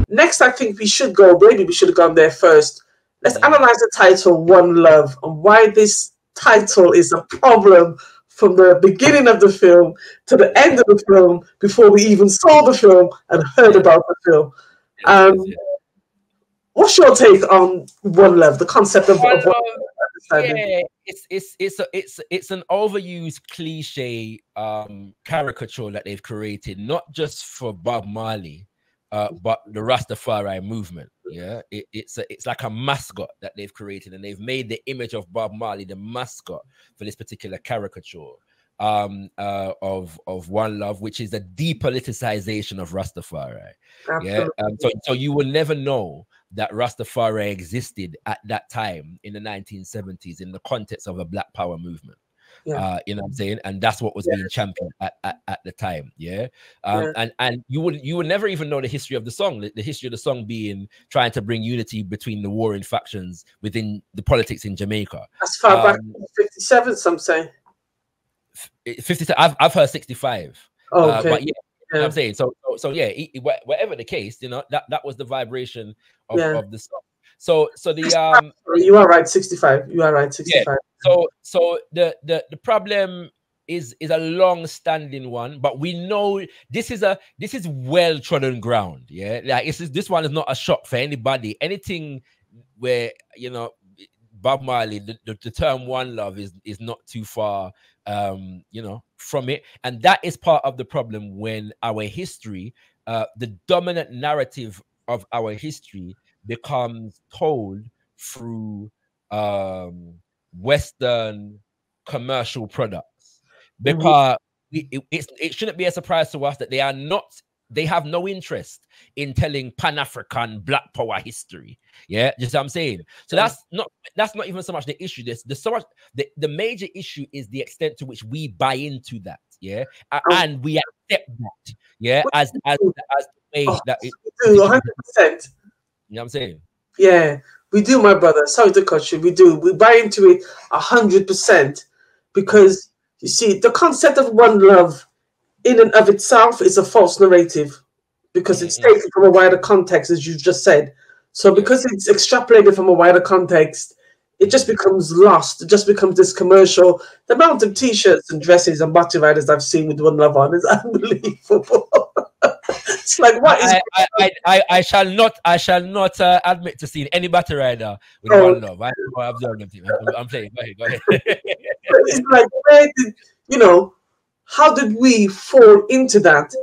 Next, I think we should go. Maybe we should have gone there first. Let's analyze the title "One Love" and why this title is a problem from the beginning of the film to the end of the film, before we even saw the film and heard about the film. What's your take on One Love, the concept of One Love? Yeah, it's an overused cliche caricature that they've created, not just for Bob Marley, but the Rastafari movement. Yeah, it's like a mascot that they've created, and they've made the image of Bob Marley the mascot for this particular caricature of One Love, which is a depoliticization of Rastafari. Absolutely. Yeah, so you will never know that Rastafari existed at that time in the 1970s in the context of a Black Power movement. You know what I'm saying? And that's what was being championed at the time. And you would never even know the history of the song. The history of the song being trying to bring unity between the warring factions within the politics in Jamaica. As far back as 57, some say. 57. I've heard 65. Oh, okay. But yeah, you know what I'm saying? So yeah, whatever the case, you know, that was the vibration of the song. So the you are right, 65. You are right, 65. Yeah. So the problem is a long-standing one, but we know this is well trodden ground. Yeah, like this one is not a shock for anybody. Anything where, you know, Bob Marley, the term One Love is not too far you know, from it. And that is part of the problem when our history, the dominant narrative of our history becomes told through Western commercial products, because it shouldn't be a surprise to us that they have no interest in telling Pan-African Black Power history. Yeah, just what I'm saying. So that's not even so much the issue. The major issue is the extent to which we buy into that. Yeah, and we accept that. Yeah, as the way that it 100%. You know what I'm saying? Yeah, we do, my brother. Sorry to cut you. We do. We buy into it 100%, because you see, the concept of one love in and of itself is a false narrative, because it's taken from a wider context, as you just said. So because it's extrapolated from a wider context, it just becomes lost. It just becomes this commercial. The amount of T-shirts and dresses and body riders I've seen with One Love on is unbelievable. It's like, what is? I shall not admit to seeing any battle rider with One Love. I observe them. I'm saying, go ahead. It's like, where did, you know, how did we fall into that?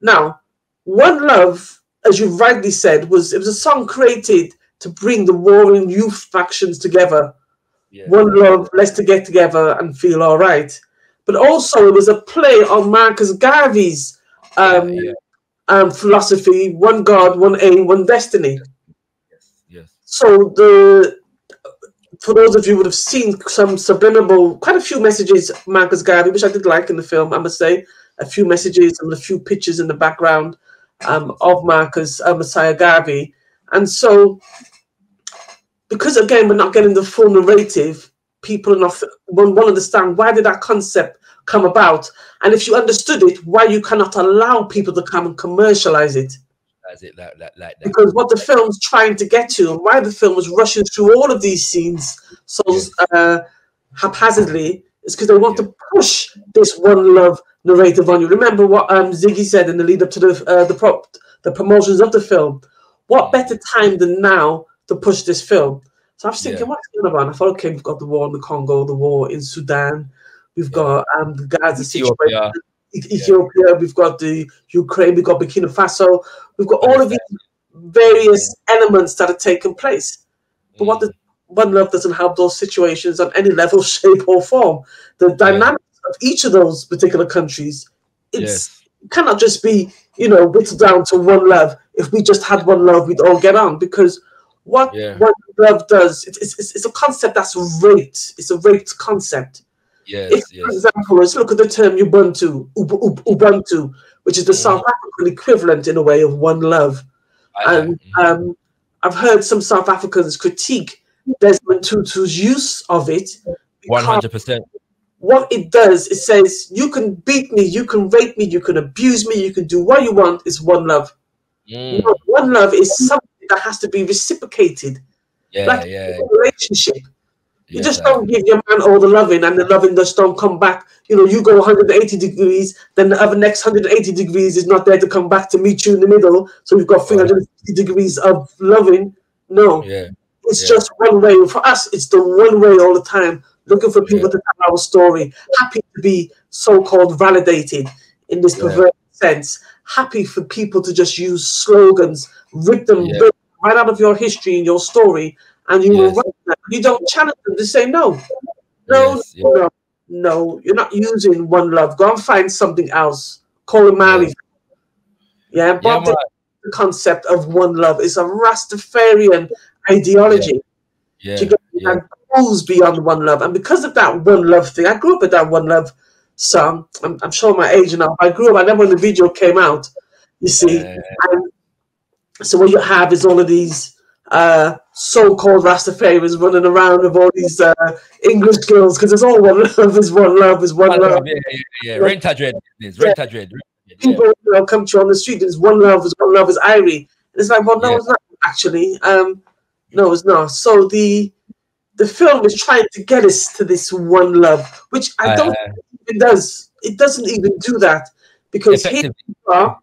Now, One Love, as you rightly said, it was a song created to bring the warring youth factions together. Yeah. One love, let's to get together and feel all right. But also, it was a play on Marcus Garvey's philosophy: one God, one aim, one destiny. Yes. So for those of you who would have seen some subliminal, quite a few messages, Marcus Garvey, which I did like in the film, I must say, a few messages and a few pictures in the background of Marcus Messiah Garvey. And so, because again, we're not getting the full narrative, people won't understand, why did that concept come about? And if you understood it, why you cannot allow people to come and commercialize it. Like that. Because what the film's trying to get to, and why the film was rushing through all of these scenes so haphazardly, is because they want to push this one love narrative on you. Remember what Ziggy said in the lead up to the promotions of the film. What better time than now to push this film? So I was thinking, what's going on? I thought, okay, we've got the war in the Congo, the war in Sudan, we've got the Gaza situation, Ethiopia, we've got the Ukraine, we've got Burkina Faso, we've got all of these various elements that are taking place. But what the One Love doesn't help those situations on any level, shape, or form. The dynamics of each of those particular countries, it cannot just be, you know, whittled down to one love. If we just had one love, we'd all get on. Because what One Love does, it's a concept that's raped. It's a raped concept. For example, let's look at the term Ubuntu, which is the South African equivalent in a way of one love. And I've heard some South Africans critique Desmond Tutu's use of it. 100%. What it does, it says, you can beat me, you can rape me, you can abuse me, you can do what you want, it's one love. No, one love is something that has to be reciprocated. Like a relationship. You just don't give your man all the loving and the loving just don't come back. You know, you go 180 degrees, then the other next 180 degrees is not there to come back to meet you in the middle. So you've got 360 degrees of loving. No, it's just one way. For us, it's the one way all the time. Looking for people to tell our story. Happy to be so-called validated in this perverted sense. Happy for people to just use slogans, rip them right out of your history and your story, and you will write them. You don't challenge them to say no. No, you're not using one love. Go and find something else. Call it Marley. But the concept of one love is a Rastafarian ideology. And goes beyond one love. And because of that one love thing, I grew up with that one love song. I'm showing my age now. I grew up, I remember when the video came out, you see. And so what you have is all of these so-called Rastafarians running around with all these English girls, because it's all one love, is one love, is one love. Rent-a dread. People come to you on the street, it's one love, is Irie. And it's like, well, no, it's not actually. No, it's not. So the film is trying to get us to this one love, which I don't think it does. It doesn't even do that, because here you are,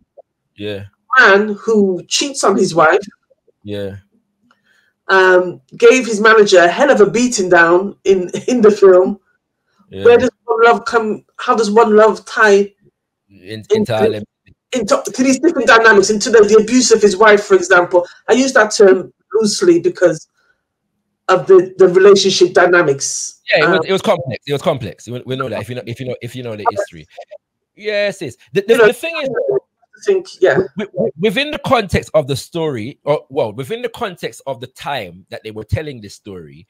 a man who cheats on his wife, gave his manager a hell of a beating down in the film. Where does one love come? How does one love tie into these different dynamics, into the abuse of his wife, for example? I use that term loosely because of the relationship dynamics. It was complex. It was complex. We know that if you know the history. Yes, it's the thing is, within the context of the story, within the context of the time that they were telling this story,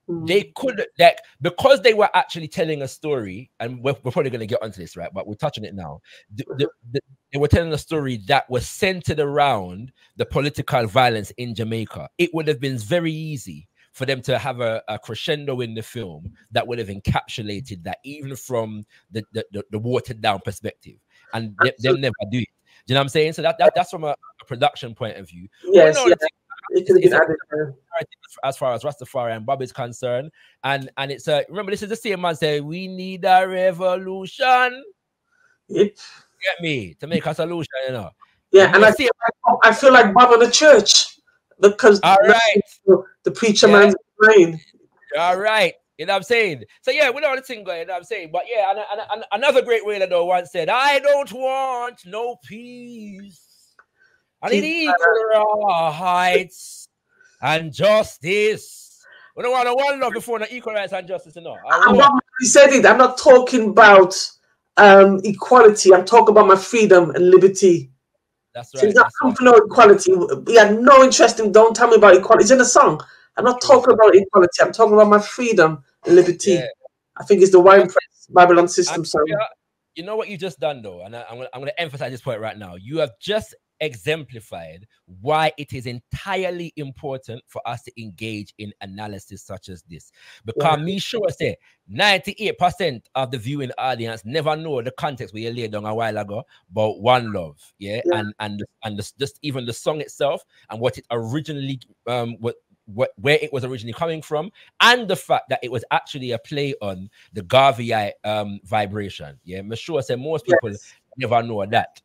they could, like, because they were actually telling a story, and we're probably going to get onto this, right? But we're touching it now. They were telling a story that was centered around the political violence in Jamaica. It would have been very easy for them to have a crescendo in the film that would have encapsulated that, even from the watered down perspective, and them never do it. Do you know what I'm saying? So that's from a production point of view. It could have been added as far as Rastafari and Bob is concerned, and it's remember, this is the same man say we need a revolution. Get me to make a solution, you know. And I feel like Bob in the church, because the preacher man's brain. All right. You know what I'm saying? So we know the thing going, you know what I'm saying? But and another great writer though once said, I don't want no peace. I need equal rights and justice. We don't want a one love before the equal rights and justice, you know. He said it. I'm not talking about equality. I'm talking about my freedom and liberty. That's right. So he's not coming for no equality. He had no interest in, don't tell me about equality. It's in the song. I'm not talking about equality. I'm talking about my freedom and liberty. I think it's the Wine Press Babylon System song. You know what you just done though, and I'm going to emphasize this point right now. You have just exemplified why it is entirely important for us to engage in analysis such as this. Because me sure say 98% of the viewing audience never know the context we laid down a while ago about one love, and just even the song itself and what it originally where it was originally coming from, and the fact that it was actually a play on the Garveyite vibration. I'm sure say most people never know that.